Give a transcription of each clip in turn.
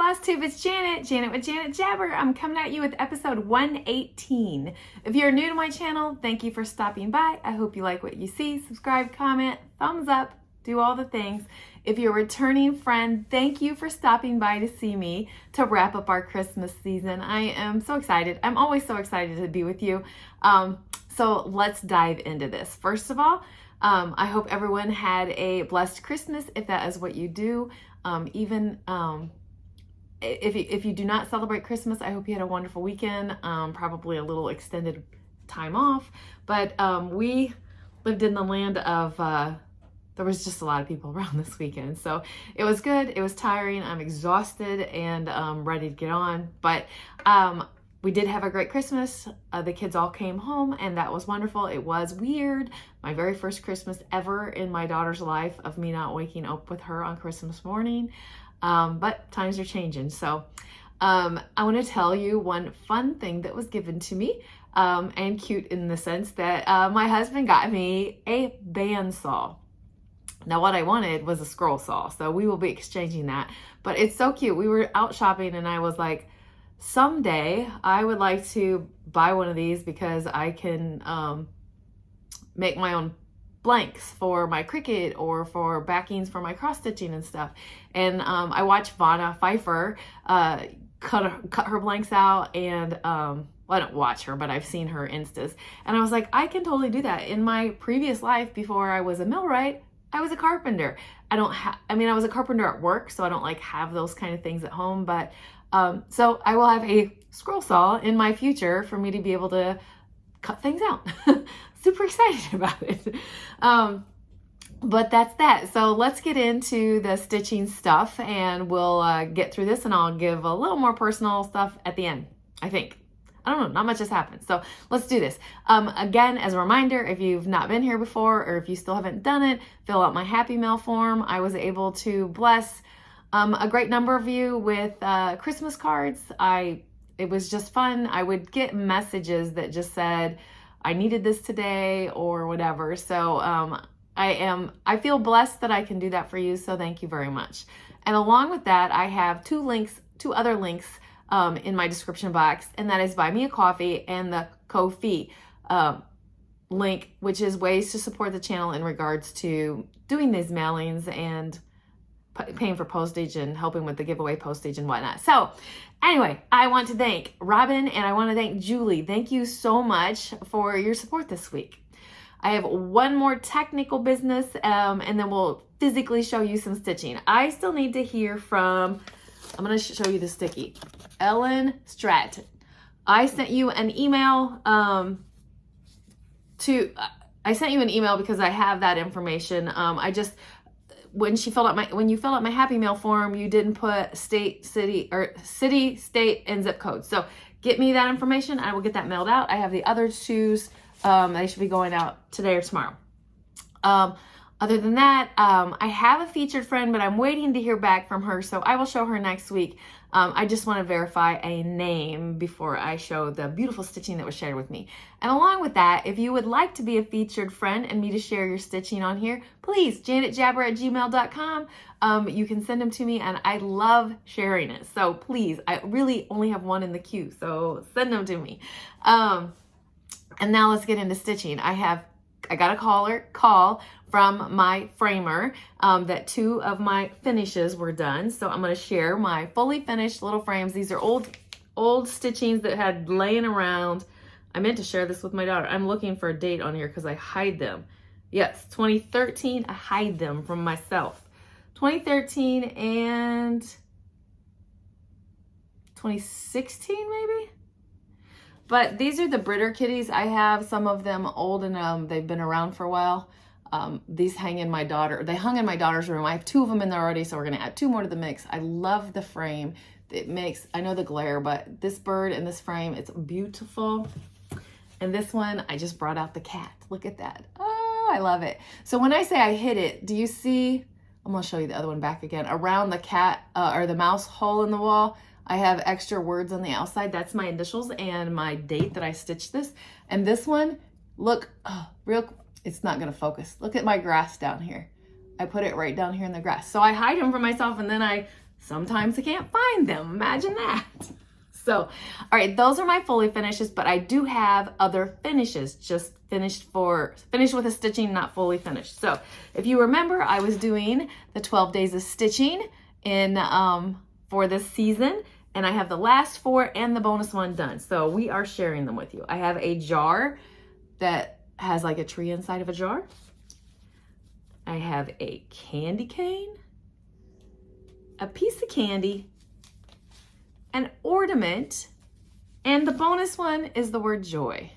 Flosstube, it's Janet with Janet Jabber. I'm coming at you with episode 118. If you're new to my channel, thank you for stopping by. I hope you like what you see. Subscribe, comment, thumbs up, do all the things. If you're a returning friend, thank you for stopping by to see me to wrap up our Christmas season. I am so excited. I'm always so excited to be with you. So let's dive into this. First of all, I hope everyone had a blessed Christmas, if that is what you do. If you do not celebrate Christmas, I hope you had a wonderful weekend, probably a little extended time off. But we lived in the land of, there was just a lot of people around this weekend. So it was good. It was tiring. I'm exhausted and ready to get on. But we did have a great Christmas. The kids all came home and that was wonderful. It was weird. My very first Christmas ever in my daughter's life of me not waking up with her on Christmas morning. But times are changing. So I want to tell you one fun thing that was given to me, and cute in the sense that my husband got me a bandsaw. Now what I wanted was a scroll saw, so we will be exchanging that. But it's so cute. We were out shopping and I was like, someday I would like to buy one of these because I can make my own blanks for my Cricut or for backings for my cross stitching and stuff. And I watched Vanna Pfeiffer cut her blanks out, and well, I don't watch her, but I've seen her Instas, and I was like, I can totally do that. In my previous life, before I was a millwright, I was a carpenter. I was a carpenter at work, so I don't like have those kind of things at home, but so I will have a scroll saw in my future for me to be able to cut things out. Super excited about it. But that's that. So let's get into the stitching stuff and we'll get through this, and I'll give a little more personal stuff at the end, I think. I don't know, not much has happened. So let's do this. Again, as a reminder, if you've not been here before or if you still haven't done it, fill out my Happy Mail form. I was able to bless a great number of you with Christmas cards. It was just fun. I would get messages that just said, I needed this today or whatever. So I feel blessed that I can do that for you. So thank you very much. And along with that, I have two other links in my description box, and that is Buy Me a Coffee and the Ko-fi link, which is ways to support the channel in regards to doing these mailings and paying for postage and helping with the giveaway postage and whatnot. So anyway, I want to thank Robin and I want to thank Julie. Thank you so much for your support this week. I have one more technical business, and then we'll physically show you some stitching. I still need to hear from, I'm going to show you the sticky, Ellen Stratton. I sent you an email because I have that information. When you filled out my Happy Mail form, you didn't put city, state, and zip code. So get me that information. I will get that mailed out. I have the other twos. They should be going out today or tomorrow. Other than that, I have a featured friend, but I'm waiting to hear back from her. So I will show her next week. I just want to verify a name before I show the beautiful stitching that was shared with me. And along with that, if you would like to be a featured friend and me to share your stitching on here, please, janetjabber@gmail.com. You can send them to me, and I love sharing it. So please, I really only have one in the queue, so send them to me. And now let's get into stitching. I got a call from my framer that two of my finishes were done. So I'm going to share my fully finished little frames. These are old stitchings that had laying around. I meant to share this with my daughter. I'm looking for a date on here because I hide them. Yes, 2013. I hide them from myself. 2013 and 2016 maybe. But these are the Britter kitties. I have some of them old and they've been around for a while. These hung in my daughter's room. I have two of them in there already, so we're gonna add two more to the mix. I love the frame. I know the glare, but this bird and this frame, it's beautiful. And this one, I just brought out the cat. Look at that. Oh, I love it. So when I say I hid it, do you see, I'm gonna show you the other one back again. Around the cat or the mouse hole in the wall, I have extra words on the outside. That's my initials and my date that I stitched this. And this one, look, it's not gonna focus. Look at my grass down here. I put it right down here in the grass. So I hide them from myself, and then I sometimes I can't find them. Imagine that. So, all right, those are my fully finishes, but I do have other finishes, just finished with a stitching, not fully finished. So if you remember, I was doing the 12 days of stitching in for this season, and I have the last 4 and the bonus one done. So we are sharing them with you. I have a jar that has like a tree inside of a jar. I have a candy cane, a piece of candy, an ornament, and the bonus one is the word joy.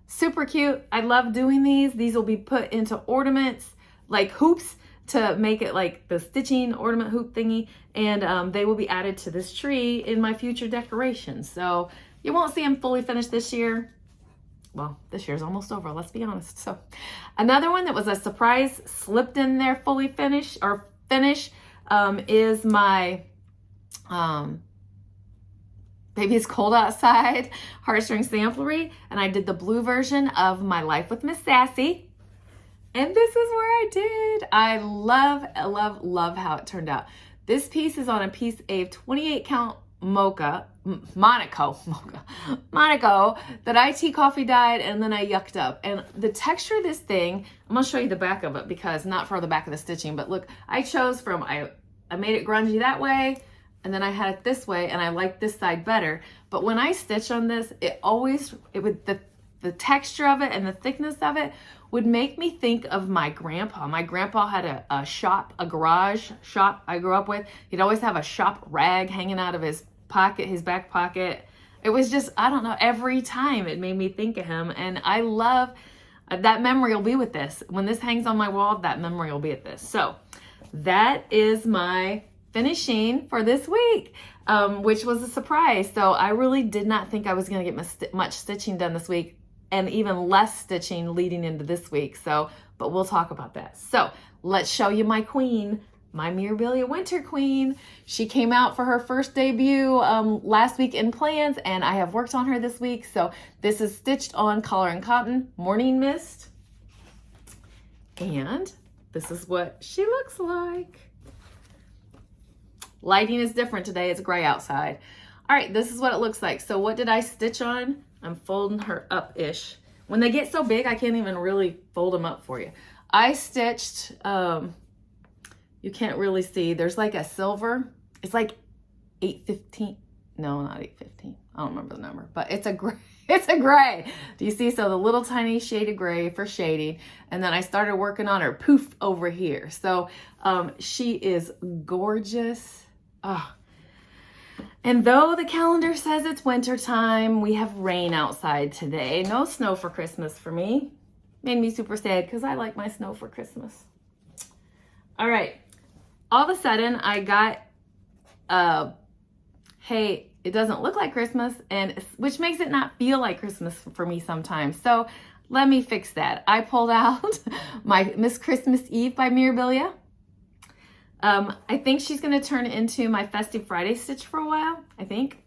Super cute. I love doing these. These will be put into ornaments, like hoops, to make it like the stitching ornament hoop thingy, and they will be added to this tree in my future decorations. So you won't see them fully finished this year. Well, this year's almost over, let's be honest. So another one that was a surprise slipped in there fully finished or finish is my Baby It's Cold Outside heartstring samplery, and I did the blue version of My Life with Miss Stacie. And this is where I did. I love how it turned out. This piece is on a piece of 28 count Monaco that I tea coffee dyed and then I yucked up. And the texture of this thing, I'm gonna show you the back of it because not for the back of the stitching, but look, I chose from, I made it grungy that way, and then I had it this way, and I like this side better. But when I stitch on this, it would, the texture of it and the thickness of it would make me think of my grandpa. My grandpa had a garage shop I grew up with. He'd always have a shop rag hanging out of his pocket, his back pocket. It was just, I don't know, every time it made me think of him. And I love, that memory will be with this. When this hangs on my wall, that memory will be at this. So that is my finishing for this week, which was a surprise. So I really did not think I was gonna get much stitching done this week, and even less stitching leading into this week. So, but we'll talk about that. So let's show you my queen, my Mirabilia Winter Queen. She came out for her first debut last week in plans, and I have worked on her this week. So this is stitched on Collar and Cotton Morning Mist. And this is what she looks like. Lighting is different today, it's gray outside. All right, this is what it looks like. So what did I stitch on? I'm folding her up-ish. When they get so big, I can't even really fold them up for you. I stitched, you can't really see, there's like a silver, it's like 815, no, not 815, I don't remember the number, but it's a gray, it's a gray. Do you see? So the little tiny shade of gray for shading, and then I started working on her poof over here. So she is gorgeous. Oh. And though the calendar says it's winter time, we have rain outside today. No snow for Christmas for me. Made me super sad because I like my snow for Christmas. All right. All of a sudden, I got, hey, it doesn't look like Christmas, and which makes it not feel like Christmas for me sometimes. So let me fix that. I pulled out my Miss Christmas Eve by Mirabilia. I think she's going to turn into my Festive Friday stitch for a while, I think.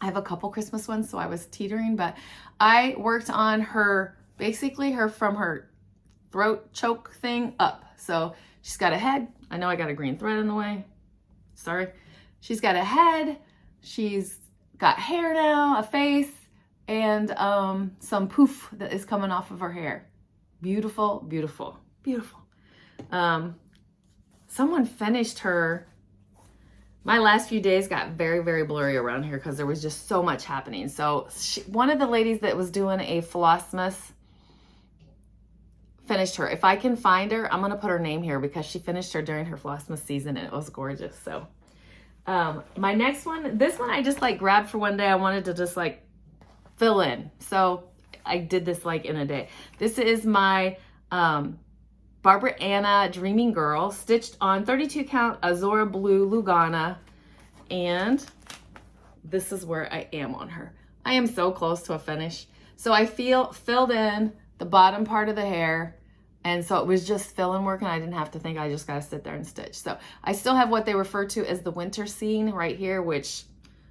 I have a couple Christmas ones, so I was teetering, but I worked on her, basically from her throat choke thing up. So she's got a head. I know I got a green thread in the way. Sorry. She's got a head. She's got hair now, a face, and some poof that is coming off of her hair. Beautiful, beautiful, beautiful. Someone finished her. My last few days got very, very blurry around here because there was just so much happening. So one of the ladies that was doing a Flossmas finished her. If I can find her, I'm going to put her name here because she finished her during her Flossmas season and it was gorgeous. So my next one, this one I just like grabbed for one day. I wanted to just like fill in. So I did this like in a day. This is my Barbara Anna Dreaming Girl, stitched on 32 count Azora Blue Lugana, and this is where I am on her. I am so close to a finish. So I filled in the bottom part of the hair, and so it was just fill-in work, and I didn't have to think, I just gotta sit there and stitch. So I still have what they refer to as the winter scene right here, which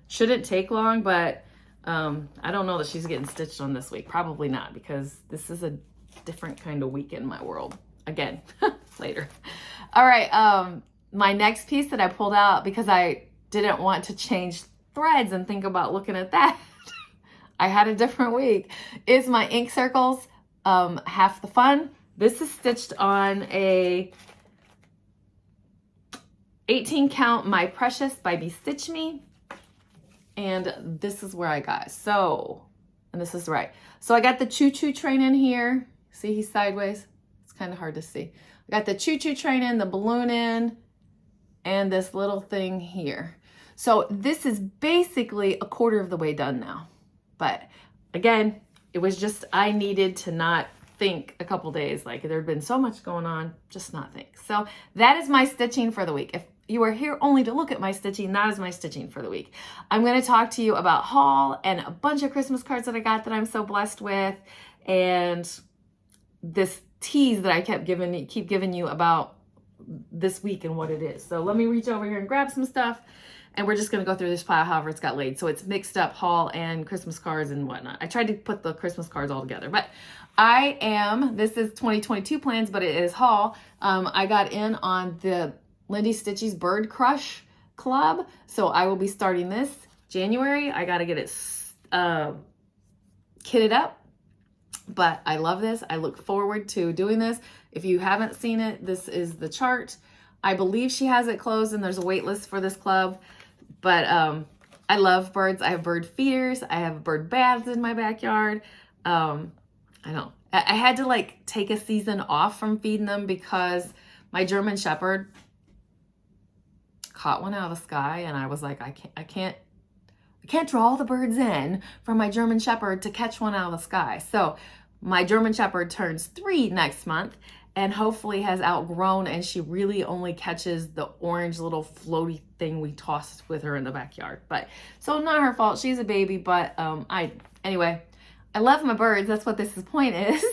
shouldn't take long, but I don't know that she's getting stitched on this week. Probably not, because this is a different kind of week in my world. Again, later. All right, my next piece that I pulled out because I didn't want to change threads and think about looking at that. I had a different week, is my ink circles, half the fun. This is stitched on a 18 count My Precious by Be Stitch Me. And this is where I got, and this is right. So I got the choo-choo train in here. See, he's sideways. It's kind of hard to see. I got the choo-choo train in, the balloon in, and this little thing here. So this is basically a quarter of the way done now. But again, it was just, I needed to not think a couple days. Like there had been so much going on, just not think. So that is my stitching for the week. If you are here only to look at my stitching, that is my stitching for the week. I'm going to talk to you about haul and a bunch of Christmas cards that I got that I'm so blessed with, and this tease that I keep giving you about this week and what it is. So let me reach over here and grab some stuff, and we're just going to go through this pile however it's got laid. So it's mixed up haul and Christmas cards and whatnot. I tried to put the Christmas cards all together, but this is 2022 plans, but it is haul. I got in on the Lindy Stitchie's Bird Crush Club. So I will be starting this January. I got to get it kitted up, but I love this. I look forward to doing this. If you haven't seen it, this is the chart. I believe she has it closed and there's a wait list for this club, but I love birds. I have bird feeders. I have bird baths in my backyard. I had to like take a season off from feeding them because my German Shepherd caught one out of the sky, and I was like, I can't draw the birds in from my German Shepherd to catch one out of the sky. So my German Shepherd turns 3 next month and hopefully has outgrown, and she really only catches the orange little floaty thing we tossed with her in the backyard. But so not her fault. She's a baby, but anyway, I love my birds. That's what this point is.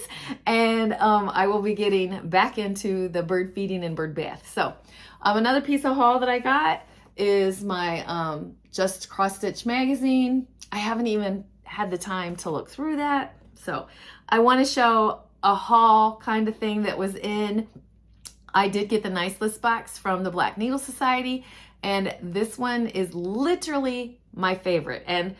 And I will be getting back into the bird feeding and bird bath. So another piece of haul that I got is my Just Cross Stitch magazine. I haven't even had the time to look through that. So I want to show a haul kind of thing that was in. I did get the Nice List box from the Black Needle Society, and this one is literally my favorite. And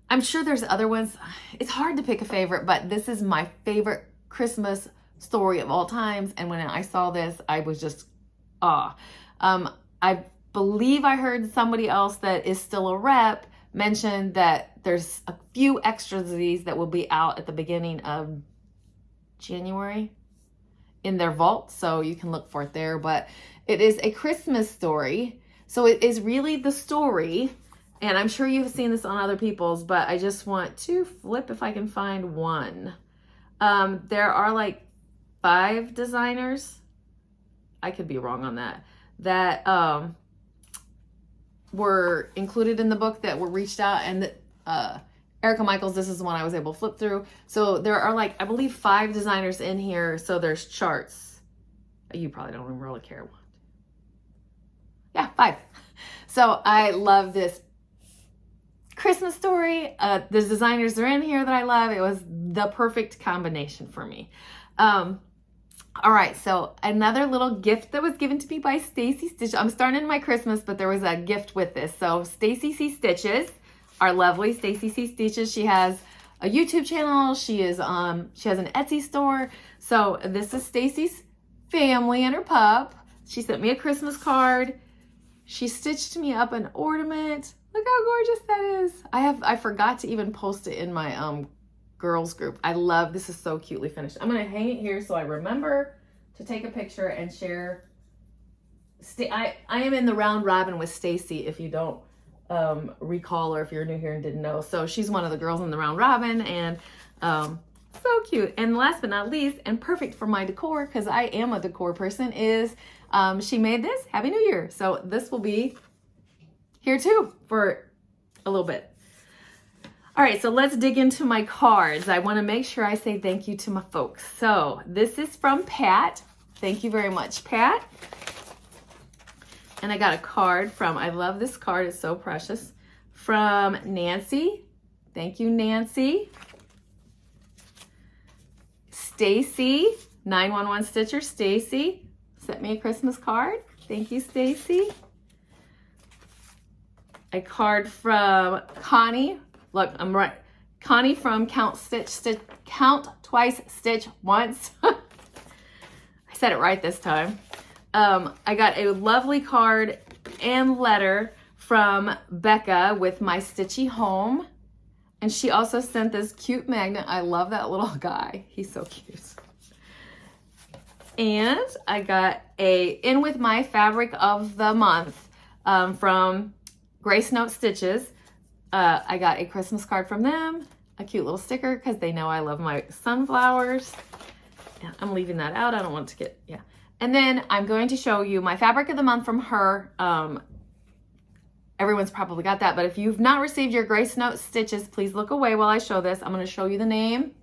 I'm sure there's other ones. It's hard to pick a favorite, but this is my favorite Christmas story of all times. And when I saw this, I was just, I believe I heard somebody else that is still a rep mention that there's a few extras of these that will be out at the beginning of January in their vault. So you can look for it there, but it is a Christmas story. So it is really the story. And I'm sure you've seen this on other people's, but I just want to flip if I can find one. There are like 5 designers. I could be wrong on that. That were included in the book that were reached out, and Erica Michaels, this is the one I was able to flip through. So there are like, I believe 5 designers in here. So there's charts. You probably don't really care. Yeah, 5. So I love this Christmas story. The designers are in here that I love. It was the perfect combination for me. All right, so another little gift that was given to me by StacieStitches. I'm starting my Christmas, but there was a gift with this. So StacieStitches, our lovely StacieStitches. She has a YouTube channel. She has an Etsy store. So this is Stacie's family and her pup. She sent me a Christmas card. She stitched me up an ornament. Look how gorgeous that is. I forgot to even post it in my girls group. I love, this is so cutely finished. I'm gonna hang it here so I remember to take a picture and share. I am in the round robin with Stacie, if you don't recall, or if you're new here and didn't know. So she's one of the girls in the round robin, and so cute. And last but not least, and perfect for my decor, because I am a decor person, is she made this. Happy New Year. So this will be here too for a little bit. All right, so let's dig into my cards. I want to make sure I say thank you to my folks. So this is from Pat. Thank you very much, Pat. And I got a card from, I love this card, it's so precious, from Nancy. Thank you, Nancy. Stacie, 911 Stitcher, Stacie, sent me a Christmas card. Thank you, Stacie. A card from Connie. Look, I'm right. Connie from Count Twice, Stitch Once. I said it right this time. I got a lovely card and letter from Becca with my Stitchy home. And she also sent this cute magnet. I love that little guy. He's so cute. And I got a In With My Fabric of the Month from Grace Note Stitches. I got a Christmas card from them, a cute little sticker because they know I love my sunflowers. Yeah, I'm leaving that out. I don't want to get, yeah. And then I'm going to show you my fabric of the month from her. Everyone's probably got that, but if you've not received your Grace Note Stitches, please look away while I show this. I'm going to show you the name.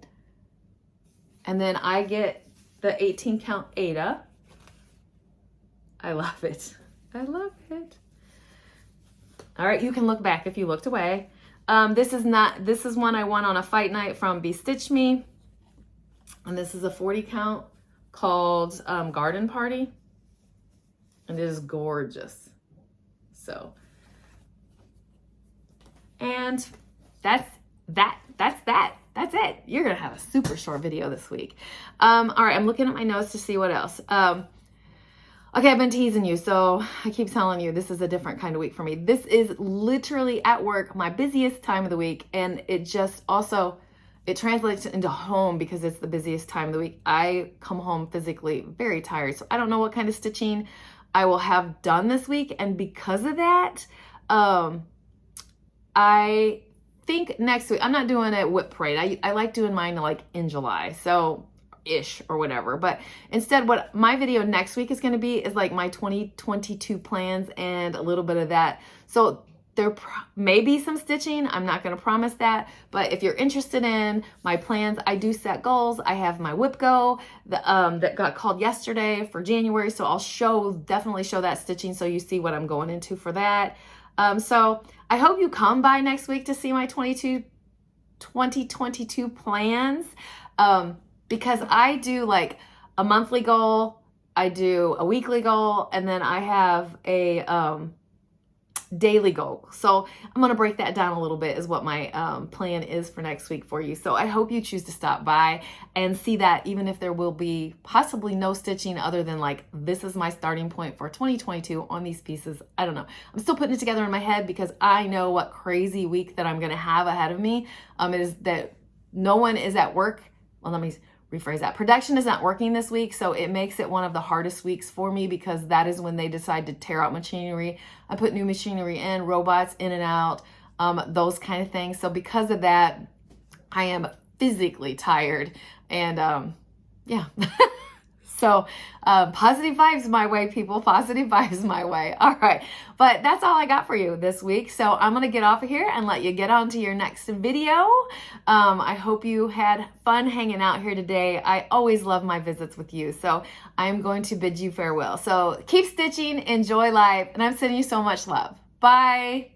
And then I get the 18 count Ada. I love it. I love it. All right, you can look back if you looked away. This is one I won on a fight night from Be Stitch Me. And this is a 40 count called Garden Party. And it is gorgeous. So, and that's it. You're gonna have a super short video this week. All right, I'm looking at my notes to see what else. Okay, I've been teasing you, so I keep telling you this is a different kind of week for me. This is literally at work, my busiest time of the week, and it just also, it translates into home because it's the busiest time of the week. I come home physically very tired, so I don't know what kind of stitching I will have done this week, and because of that, I think next week, I'm not doing a whip parade. I like doing mine like in July, so ish or whatever. But instead, what my video next week is going to be is like my 2022 plans and a little bit of that. So there may be some stitching. I'm not going to promise that. But if you're interested in my plans, I do set goals. I have my whip go that got called yesterday for January. So I'll definitely show that stitching so you see what I'm going into for that. So I hope you come by next week to see my 2022 plans. Because I do like a monthly goal, I do a weekly goal, and then I have a daily goal. So I'm going to break that down a little bit is what my plan is for next week for you. So I hope you choose to stop by and see that, even if there will be possibly no stitching other than like, this is my starting point for 2022 on these pieces. I don't know. I'm still putting it together in my head because I know what crazy week that I'm going to have ahead of me. Is that no one is at work. Well, let me rephrase that. Production is not working this week, so it makes it one of the hardest weeks for me because that is when they decide to tear out machinery. I put new machinery in, robots in and out, those kind of things. So because of that, I am physically tired, and yeah. So positive vibes my way, people. Positive vibes my way. All right. But that's all I got for you this week. So I'm going to get off of here and let you get on to your next video. I hope you had fun hanging out here today. I always love my visits with you. So I'm going to bid you farewell. So keep stitching, enjoy life, and I'm sending you so much love. Bye.